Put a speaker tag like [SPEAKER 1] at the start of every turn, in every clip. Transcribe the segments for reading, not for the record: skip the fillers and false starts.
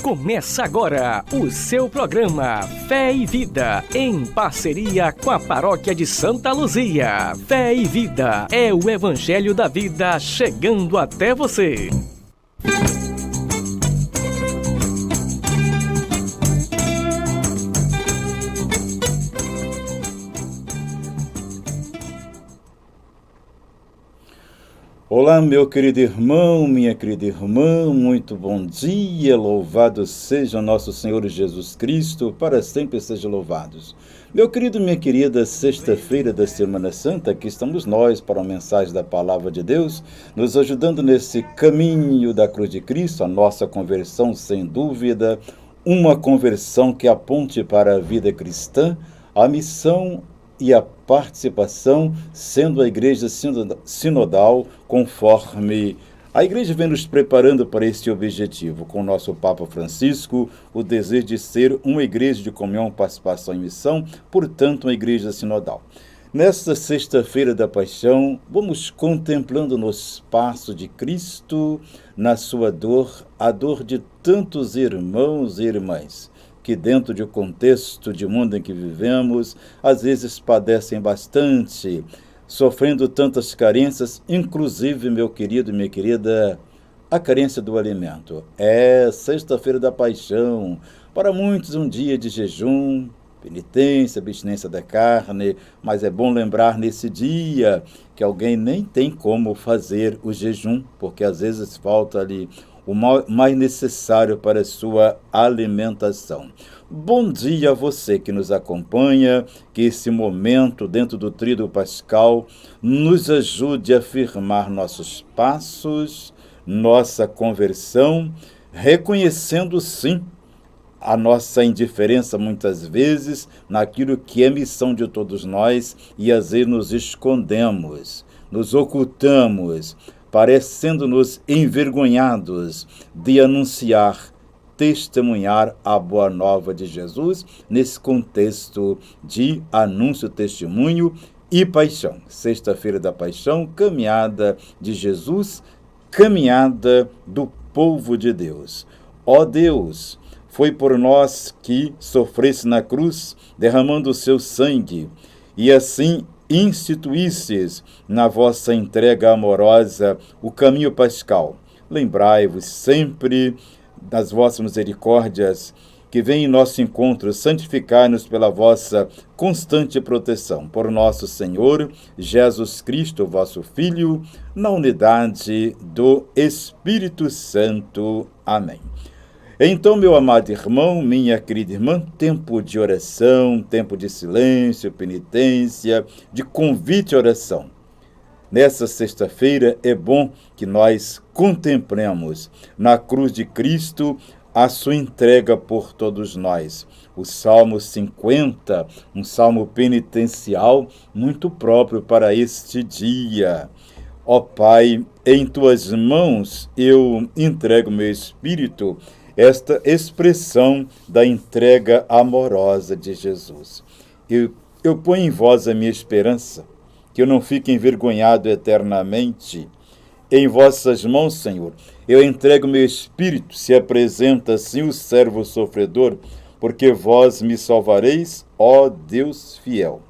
[SPEAKER 1] Começa agora o seu programa Fé e Vida, em parceria com a Paróquia de Santa Luzia. Fé e Vida é o Evangelho da Vida chegando até você.
[SPEAKER 2] Olá, meu querido irmão, minha querida irmã, muito bom dia, louvado seja nosso Senhor Jesus Cristo, para sempre seja louvados. Meu querido, minha querida, sexta-feira da Semana Santa, aqui estamos nós para a mensagem da Palavra de Deus, nos ajudando nesse caminho da cruz de Cristo, a nossa conversão, sem dúvida, uma conversão que aponte para a vida cristã, a missão e a participação, sendo a igreja sinodal, conforme a igreja vem nos preparando para este objetivo, com o nosso Papa Francisco, o desejo de ser uma igreja de comunhão, participação e missão, portanto, uma igreja sinodal. Nesta sexta-feira da Paixão, vamos contemplando nos passos de Cristo, na sua dor, a dor de tantos irmãos e irmãs, que dentro do contexto de mundo em que vivemos, às vezes padecem bastante, sofrendo tantas carências, inclusive, meu querido e minha querida, a carência do alimento. É sexta-feira da Paixão, para muitos um dia de jejum, penitência, abstinência da carne, mas é bom lembrar nesse dia que alguém nem tem como fazer o jejum, porque às vezes falta ali o mais necessário para a sua alimentação. Bom dia a você que nos acompanha, que esse momento dentro do tríduo pascal nos ajude a firmar nossos passos, nossa conversão, reconhecendo sim a nossa indiferença muitas vezes naquilo que é missão de todos nós e às vezes nos escondemos, nos ocultamos, parecendo-nos envergonhados de anunciar, testemunhar a boa nova de Jesus nesse contexto de anúncio, testemunho e paixão. Sexta-feira da Paixão, caminhada de Jesus, caminhada do povo de Deus. Ó Deus, foi por nós que sofresse na cruz, derramando o seu sangue, e assim instituísseis na vossa entrega amorosa o caminho pascal. Lembrai-vos sempre das vossas misericórdias, que vem em nosso encontro, santificai-nos pela vossa constante proteção. Por nosso Senhor Jesus Cristo, vosso Filho, na unidade do Espírito Santo. Amém. Então, meu amado irmão, minha querida irmã, tempo de oração, tempo de silêncio, penitência, de convite à oração. Nessa sexta-feira é bom que nós contemplemos na cruz de Cristo a sua entrega por todos nós. O Salmo 50, um salmo penitencial muito próprio para este dia. Ó Pai, em tuas mãos eu entrego meu espírito, esta expressão da entrega amorosa de Jesus. Eu ponho em vós a minha esperança, que eu não fique envergonhado eternamente. Em vossas mãos, Senhor, eu entrego meu espírito, se apresenta assim o servo sofredor, porque vós me salvareis, ó Deus fiel.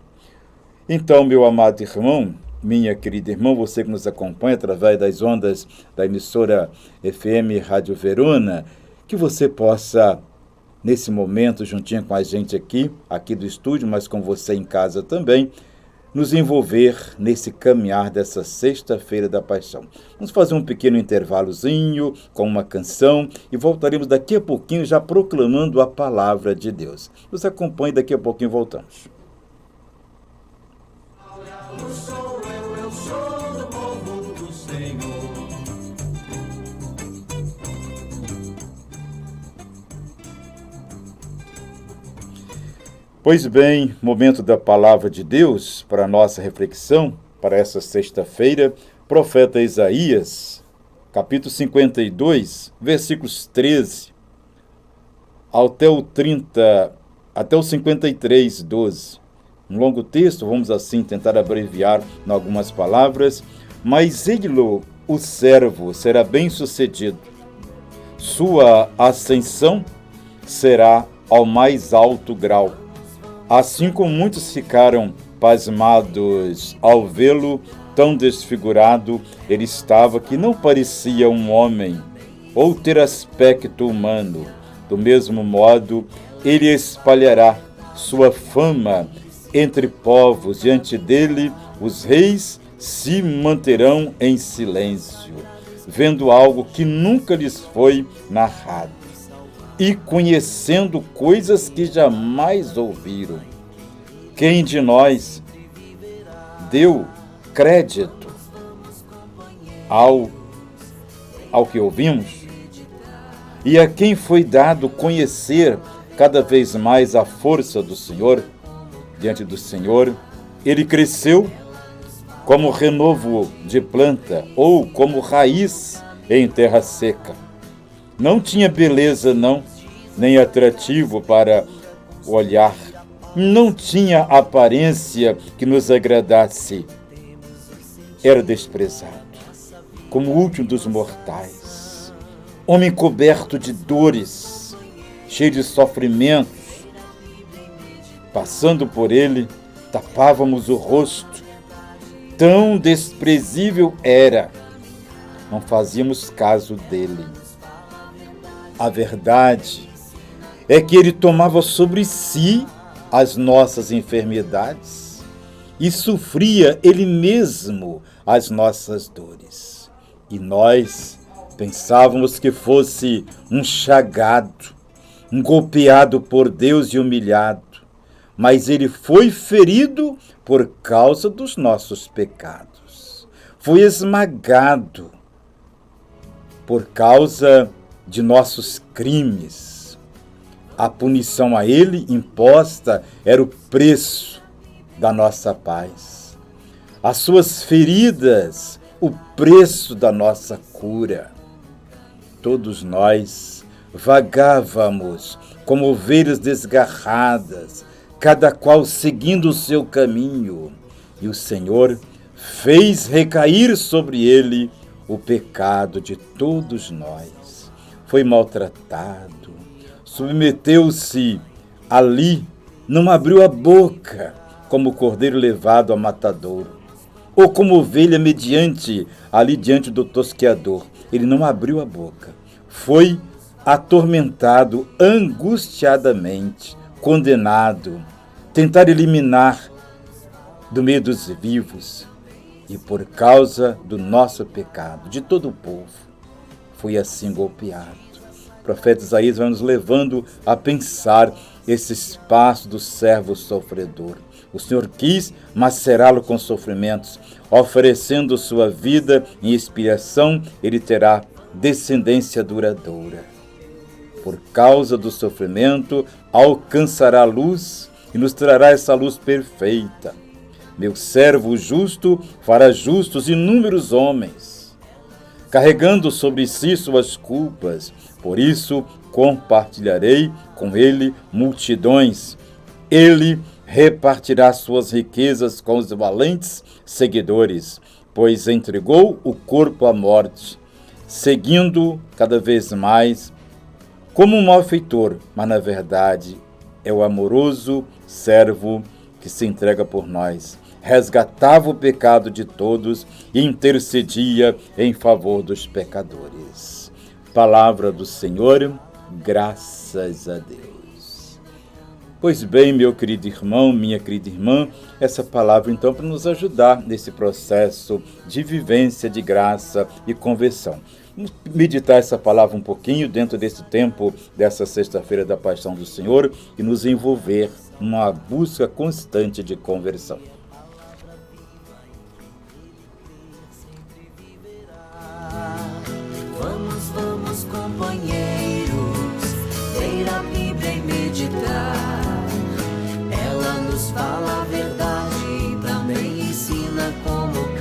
[SPEAKER 2] Então, meu amado irmão, minha querida irmã, você que nos acompanha através das ondas da emissora FM Rádio Verona, que você possa, nesse momento, juntinho com a gente aqui do estúdio, mas com você em casa também, nos envolver nesse caminhar dessa sexta-feira da Paixão. Vamos fazer um pequeno intervalozinho com uma canção e voltaremos daqui a pouquinho já proclamando a palavra de Deus. Nos acompanhe, daqui a pouquinho voltamos.
[SPEAKER 3] Eu sou do povo do Senhor.
[SPEAKER 2] Pois bem, momento da palavra de Deus para a nossa reflexão, para essa sexta-feira, profeta Isaías, capítulo 52, versículos 13 até o 53, 12. Um longo texto, vamos assim tentar abreviar em algumas palavras. Mas ele, o servo, será bem-sucedido. sua ascensão será ao mais alto grau. Assim como muitos ficaram pasmados ao vê-lo tão desfigurado, ele estava que não parecia um homem ou ter aspecto humano. Do mesmo modo, ele espalhará sua fama entre povos, diante dele os reis se manterão em silêncio, vendo algo que nunca lhes foi narrado e conhecendo coisas que jamais ouviram. Quem de nós deu crédito ao que ouvimos? E a quem foi dado conhecer cada vez mais a força do Senhor? Diante do Senhor, ele cresceu como renovo de planta ou como raiz em terra seca. Não tinha beleza, não, nem atrativo para o olhar. Não tinha aparência que nos agradasse. Era desprezado, como o último dos mortais. Homem coberto de dores, cheio de sofrimentos. Passando por ele, tapávamos o rosto. Tão desprezível era. Não fazíamos caso dele. A verdade é que ele tomava sobre si as nossas enfermidades e sofria ele mesmo as nossas dores. E nós pensávamos que fosse um chagado, um golpeado por Deus e humilhado, mas ele foi ferido por causa dos nossos pecados. Foi esmagado por causa de nossos crimes. A punição a ele imposta era o preço da nossa paz. As suas feridas, o preço da nossa cura. Todos nós vagávamos como ovelhas desgarradas, cada qual seguindo o seu caminho, e o Senhor fez recair sobre ele o pecado de todos nós. Foi maltratado, submeteu-se ali, não abriu a boca, como cordeiro levado a matadouro, ou como ovelha mediante ali diante do tosqueador. Ele não abriu a boca. Foi atormentado angustiadamente, condenado, tentar eliminar do meio dos vivos. E por causa do nosso pecado, de todo o povo, foi assim golpeado. O profeta Isaías vai nos levando a pensar esse espaço do servo sofredor. O Senhor quis macerá-lo com sofrimentos, oferecendo sua vida em expiação, ele terá descendência duradoura. Por causa do sofrimento, alcançará a luz e nos trará essa luz perfeita. Meu servo justo fará justos inúmeros homens, carregando sobre si suas culpas. Por isso, compartilharei com ele multidões. Ele repartirá suas riquezas com os valentes seguidores, pois entregou o corpo à morte, seguindo cada vez mais como um malfeitor, mas na verdade é o amoroso servo que se entrega por nós. Resgatava o pecado de todos e intercedia em favor dos pecadores. Palavra do Senhor, graças a Deus. Pois bem, meu querido irmão, minha querida irmã, essa palavra então para nos ajudar nesse processo de vivência de graça e conversão. Vamos meditar essa palavra um pouquinho dentro desse tempo, dessa sexta-feira da Paixão do Senhor e nos envolver numa busca constante de conversão.
[SPEAKER 3] Vamos, companheiros, ler a Bíblia e meditar. Ela nos fala a verdade e também ensina como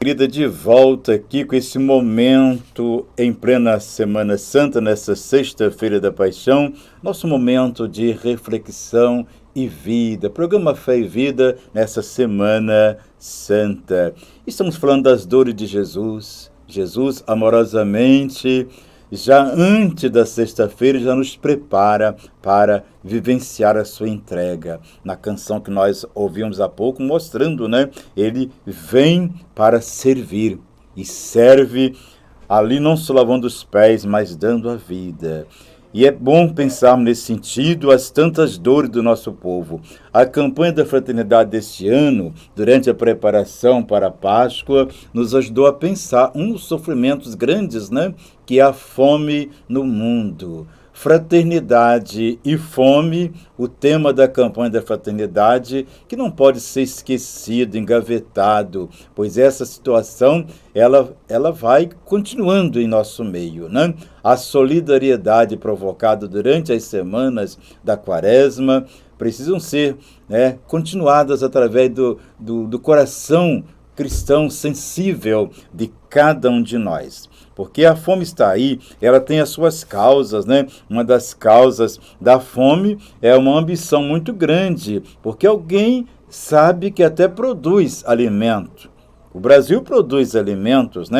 [SPEAKER 2] Querida, de volta aqui com esse momento em plena Semana Santa, nessa sexta-feira da Paixão, nosso momento de reflexão e vida, programa Fé e Vida nessa Semana Santa. Estamos falando das dores de Jesus. Jesus amorosamente, já antes da sexta-feira, já nos prepara para vivenciar a sua entrega. Na canção que nós ouvimos há pouco, mostrando, Ele vem para servir e serve ali não só lavando os pés, mas dando a vida. E é bom pensarmos nesse sentido as tantas dores do nosso povo. A campanha da fraternidade deste ano, durante a preparação para a Páscoa, nos ajudou a pensar dos sofrimentos grandes, que é a fome no mundo. Fraternidade e fome, o tema da campanha da fraternidade, que não pode ser esquecido, engavetado, pois essa situação ela vai continuando em nosso meio. A solidariedade provocada durante as semanas da Quaresma precisam ser continuadas através do coração cristão sensível de cada um de nós. Porque a fome está aí, ela tem as suas causas, Uma das causas da fome é uma ambição muito grande, porque alguém sabe que até produz alimento. O Brasil produz alimentos,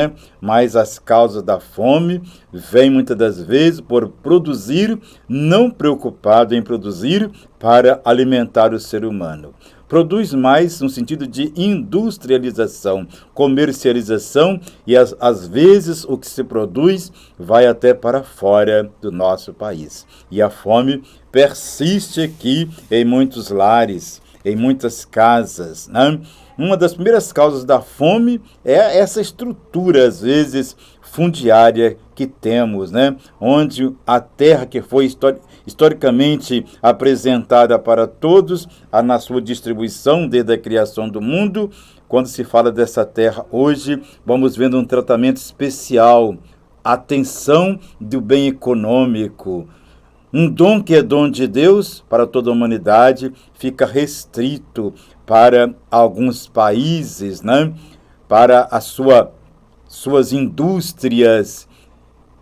[SPEAKER 2] Mas as causas da fome vêm muitas das vezes por produzir, não preocupado em produzir para alimentar o ser humano. Produz mais no sentido de industrialização, comercialização, e às vezes o que se produz vai até para fora do nosso país. E a fome persiste aqui em muitos lares, em muitas casas, Uma das primeiras causas da fome é essa estrutura, às vezes, fundiária que temos, Onde a terra que foi historicamente apresentada para todos, na sua distribuição desde a criação do mundo, quando se fala dessa terra hoje, vamos vendo um tratamento especial, atenção do bem econômico. Um dom que é dom de Deus para toda a humanidade fica restrito para alguns países, Para as suas indústrias.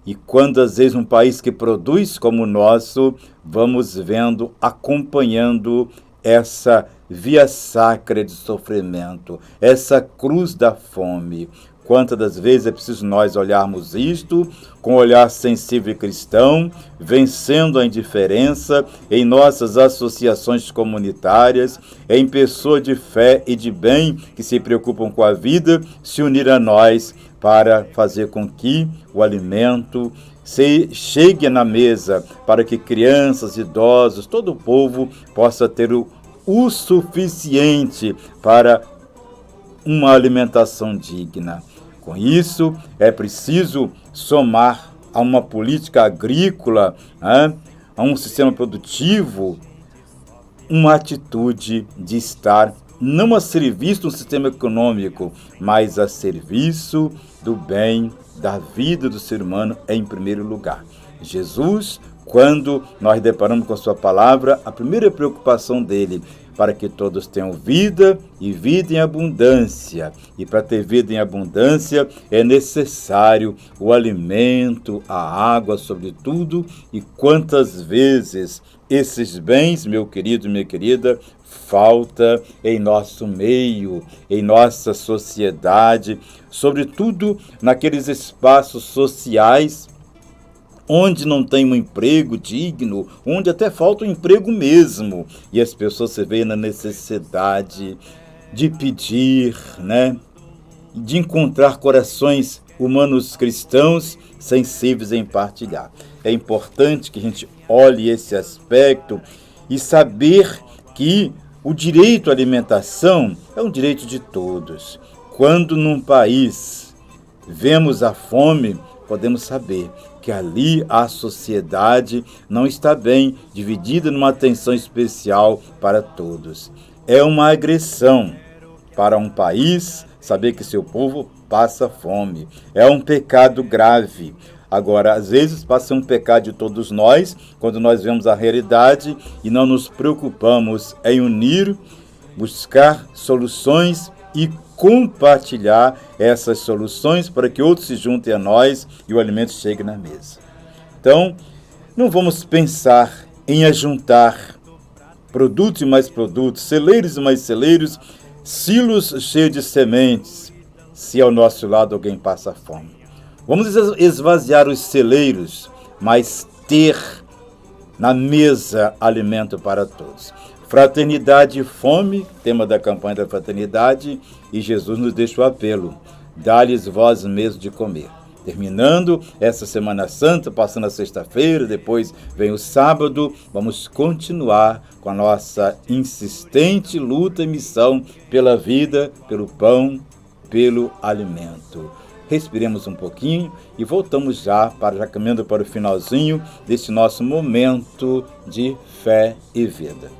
[SPEAKER 2] E quando às vezes um país que produz como o nosso, vamos vendo, acompanhando essa via sacra de sofrimento, essa cruz da fome. Quantas das vezes é preciso nós olharmos isto com um olhar sensível e cristão, vencendo a indiferença em nossas associações comunitárias, em pessoas de fé e de bem que se preocupam com a vida, se unir a nós para fazer com que o alimento chegue na mesa, para que crianças, idosos, todo o povo possa ter o suficiente para uma alimentação digna. Com isso, é preciso somar a uma política agrícola, a um sistema produtivo, uma atitude de estar não a serviço do sistema econômico, mas a serviço do bem, da vida do ser humano em primeiro lugar. Jesus, quando nós deparamos com a sua palavra, a primeira preocupação dele, para que todos tenham vida e vida em abundância. E para ter vida em abundância é necessário o alimento, a água, sobretudo. E quantas vezes esses bens, meu querido, minha querida, falta em nosso meio, em nossa sociedade, sobretudo naqueles espaços sociais onde não tem um emprego digno, onde até falta um emprego mesmo, e as pessoas se veem na necessidade de pedir, de encontrar corações humanos cristãos sensíveis em partilhar. É importante que a gente olhe esse aspecto e saber que o direito à alimentação é um direito de todos. Quando num país vemos a fome, podemos saber que ali a sociedade não está bem dividida numa atenção especial para todos. É uma agressão para um país saber que seu povo passa fome. É um pecado grave. Agora, às vezes passa um pecado de todos nós, quando nós vemos a realidade e não nos preocupamos em unir, buscar soluções e compartilhar essas soluções para que outros se juntem a nós e o alimento chegue na mesa. Então, não vamos pensar em ajuntar produtos e mais produtos, celeiros e mais celeiros, silos cheios de sementes, se ao nosso lado alguém passa fome. Vamos esvaziar os celeiros, mas ter na mesa alimento para todos. Fraternidade e fome, tema da campanha da fraternidade, e Jesus nos deixa o apelo: dá-lhes vós mesmos de comer. Terminando essa Semana Santa, passando a sexta-feira, depois vem o sábado, vamos continuar com a nossa insistente luta e missão pela vida, pelo pão, pelo alimento. Respiremos um pouquinho e voltamos já caminhando para o finalzinho desse nosso momento de fé e vida.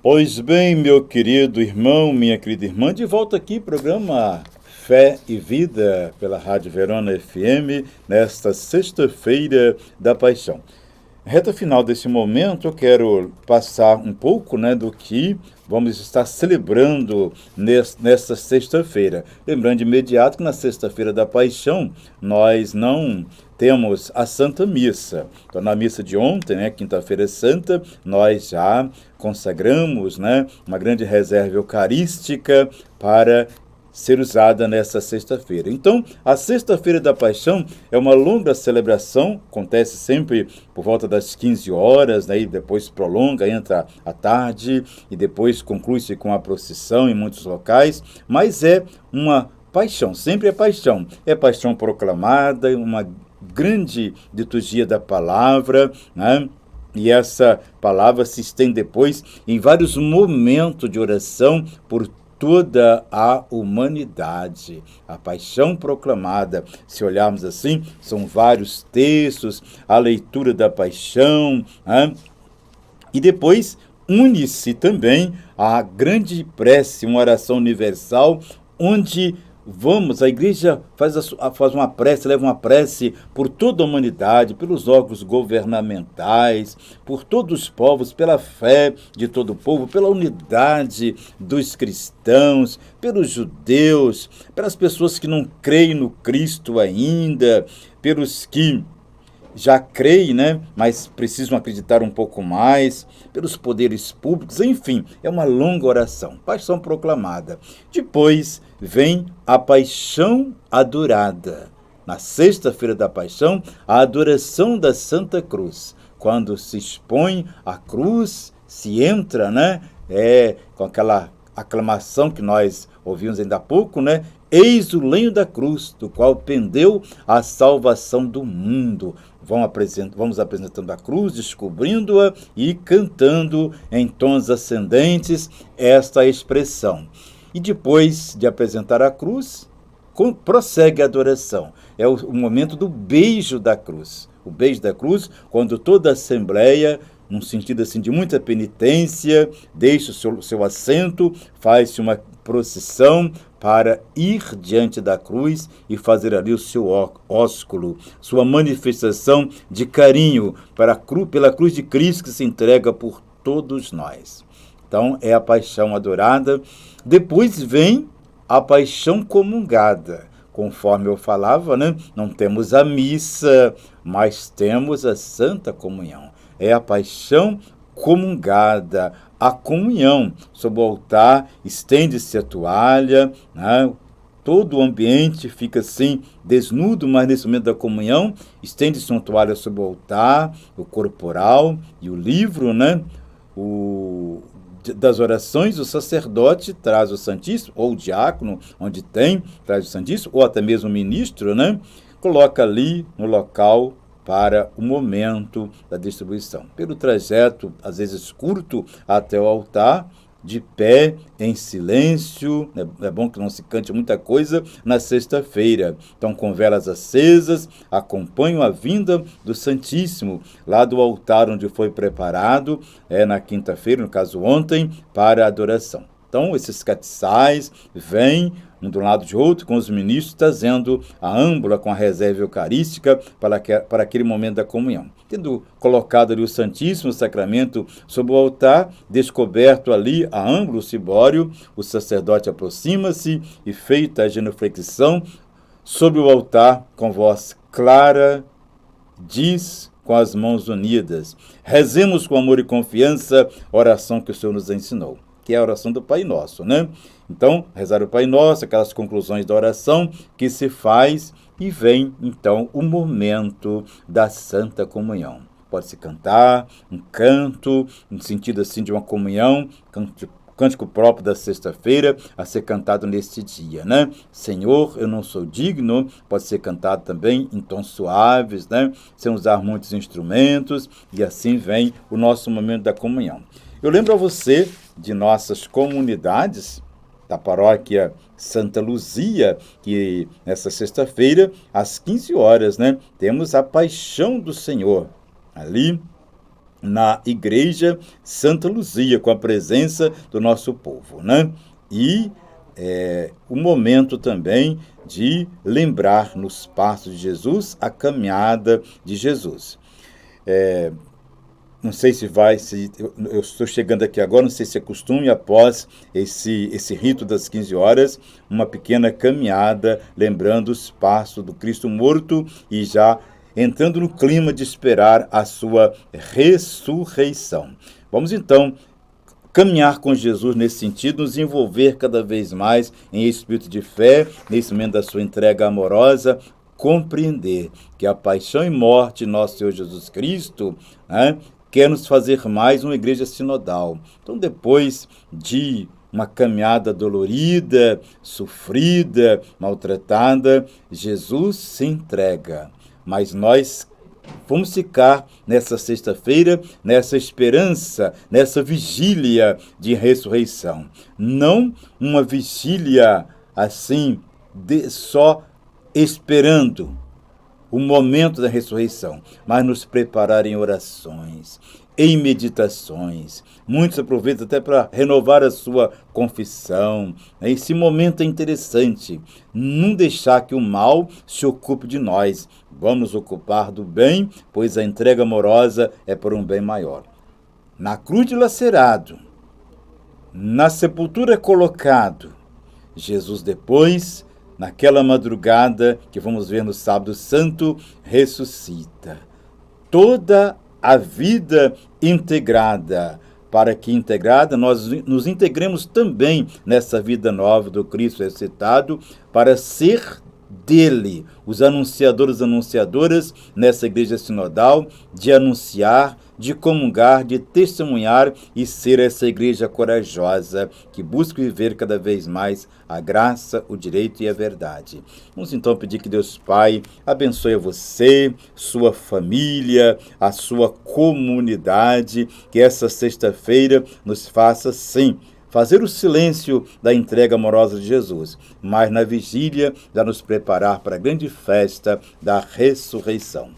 [SPEAKER 2] Pois bem, meu querido irmão, minha querida irmã, de volta aqui, programa Fé e Vida, pela Rádio Verona FM, nesta sexta-feira da Paixão. Reta final desse momento, eu quero passar um pouco do que vamos estar celebrando nesta sexta-feira. Lembrando de imediato que na sexta-feira da Paixão, nós não temos a Santa Missa. Então, na missa de ontem, Quinta-feira Santa, nós já consagramos uma grande reserva eucarística para ser usada nessa sexta-feira. Então, a Sexta-feira da Paixão é uma longa celebração, acontece sempre por volta das 15 horas, e depois prolonga, entra à tarde, e depois conclui-se com a procissão em muitos locais, mas é uma paixão, sempre é paixão proclamada, uma grande liturgia da palavra, e essa palavra se estende depois em vários momentos de oração por toda a humanidade. A paixão proclamada, se olharmos assim, são vários textos, a leitura da paixão, E depois une-se também à grande prece, uma oração universal, onde a igreja faz uma prece, leva uma prece por toda a humanidade, pelos órgãos governamentais, por todos os povos, pela fé de todo o povo, pela unidade dos cristãos, pelos judeus, pelas pessoas que não creem no Cristo ainda, pelos que já creem, né, mas precisam acreditar um pouco mais, pelos poderes públicos, enfim, é uma longa oração, paixão proclamada. Depois vem a paixão adorada. Na sexta-feira da paixão, a adoração da Santa Cruz. Quando se expõe a cruz, se entra, né, com aquela aclamação que nós ouvimos ainda há pouco, né? Eis o lenho da cruz, do qual pendeu a salvação do mundo. Vamos apresentando a cruz, descobrindo-a e cantando em tons ascendentes esta expressão. E depois de apresentar a cruz, prossegue a adoração. É o momento do beijo da cruz. O beijo da cruz, quando toda a assembleia, num sentido assim de muita penitência, deixa o seu assento, faz-se uma procissão para ir diante da cruz e fazer ali o seu ósculo, sua manifestação de carinho pela cruz de Cristo que se entrega por todos nós. Então, é a paixão adorada. Depois vem a paixão comungada. Conforme eu falava, né? Não temos a missa, mas temos a Santa Comunhão. É a paixão comungada, a comunhão. Sob o altar, estende-se a toalha, né? Todo o ambiente fica assim, desnudo, mas nesse momento da comunhão, estende-se uma toalha sobre o altar, o corporal e o livro, né? Das orações, o sacerdote traz o Santíssimo, ou o diácono, onde tem, traz o Santíssimo, ou até mesmo o ministro, né? Coloca ali no local para o momento da distribuição. Pelo trajeto, às vezes curto, até o altar, de pé, em silêncio, é bom que não se cante muita coisa na sexta-feira. Então, com velas acesas, acompanham a vinda do Santíssimo, lá do altar onde foi preparado, na quinta-feira, no caso ontem, para a adoração. Então, esses cateçais vêm um do lado de outro, com os ministros trazendo a âmbula com a reserva eucarística para aquele momento da comunhão. Tendo colocado ali o Santíssimo Sacramento sobre o altar, descoberto ali a âmbula, o cibório, o sacerdote aproxima-se e, feita a genuflexão, sobre o altar, com voz clara, diz com as mãos unidas: rezemos com amor e confiança a oração que o Senhor nos ensinou, que é a oração do Pai Nosso, né? Então, rezar o Pai Nosso, aquelas conclusões da oração que se faz, e vem, então, o momento da Santa Comunhão. Pode-se cantar um canto, no sentido assim de uma comunhão, cântico próprio da sexta-feira, a ser cantado neste dia, né? Senhor, eu não sou digno, pode ser cantado também em tons suaves, né? Sem usar muitos instrumentos, e assim vem o nosso momento da comunhão. Eu lembro a você de nossas comunidades, da paróquia Santa Luzia, que nessa sexta-feira, às 15 horas, né, temos a Paixão do Senhor, ali na Igreja Santa Luzia, com a presença do nosso povo, né? E o momento também de lembrar nos passos de Jesus a caminhada de Jesus. Não sei se eu estou chegando aqui agora, não sei se é costume, após esse rito das 15 horas, uma pequena caminhada, lembrando os passos do Cristo morto e já entrando no clima de esperar a sua ressurreição. Vamos então caminhar com Jesus nesse sentido, nos envolver cada vez mais em espírito de fé, nesse momento da sua entrega amorosa, compreender que a paixão e morte de nosso Senhor Jesus Cristo, né, quer nos fazer mais uma igreja sinodal. Então, depois de uma caminhada dolorida, sofrida, maltratada, Jesus se entrega. Mas nós vamos ficar nessa sexta-feira, nessa esperança, nessa vigília de ressurreição. Não uma vigília assim, só esperando o momento da ressurreição, mas nos preparar em orações, em meditações. Muitos aproveitam até para renovar a sua confissão. Esse momento é interessante. Não deixar que o mal se ocupe de nós. Vamos nos ocupar do bem, pois a entrega amorosa é por um bem maior. Na cruz dilacerado, na sepultura colocado, Jesus depois, naquela madrugada que vamos ver no Sábado Santo, ressuscita. Toda a vida integrada, para que integrada nós nos integremos também nessa vida nova do Cristo ressuscitado, para ser dele, os anunciadores e anunciadoras nessa igreja sinodal, de anunciar, de comungar, de testemunhar e ser essa igreja corajosa que busca viver cada vez mais a graça, o direito e a verdade. Vamos então pedir que Deus Pai abençoe você, sua família, a sua comunidade, que essa sexta-feira nos faça sim fazer o silêncio da entrega amorosa de Jesus, mas na vigília já nos preparar para a grande festa da ressurreição.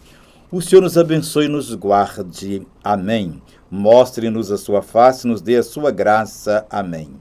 [SPEAKER 2] O Senhor nos abençoe e nos guarde. Amém. Mostre-nos a sua face, nos dê a sua graça. Amém.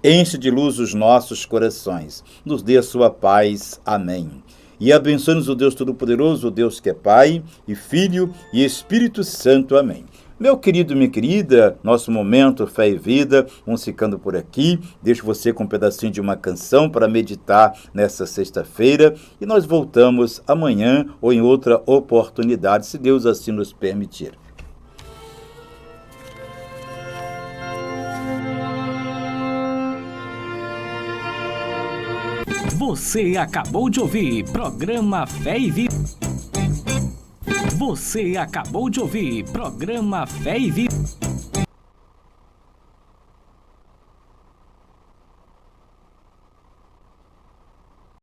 [SPEAKER 2] Enche de luz os nossos corações, nos dê a sua paz. Amém. E abençoe-nos o Deus Todo-Poderoso, o Deus que é Pai, e Filho, e Espírito Santo. Amém. Meu querido, minha querida, nosso momento Fé e Vida, vamos ficando por aqui. Deixo você com um pedacinho de uma canção para meditar nessa sexta-feira e nós voltamos amanhã ou em outra oportunidade, se Deus assim nos permitir.
[SPEAKER 1] Você acabou de ouvir programa Fé e Vida. Você acabou de ouvir programa Fé e Vida.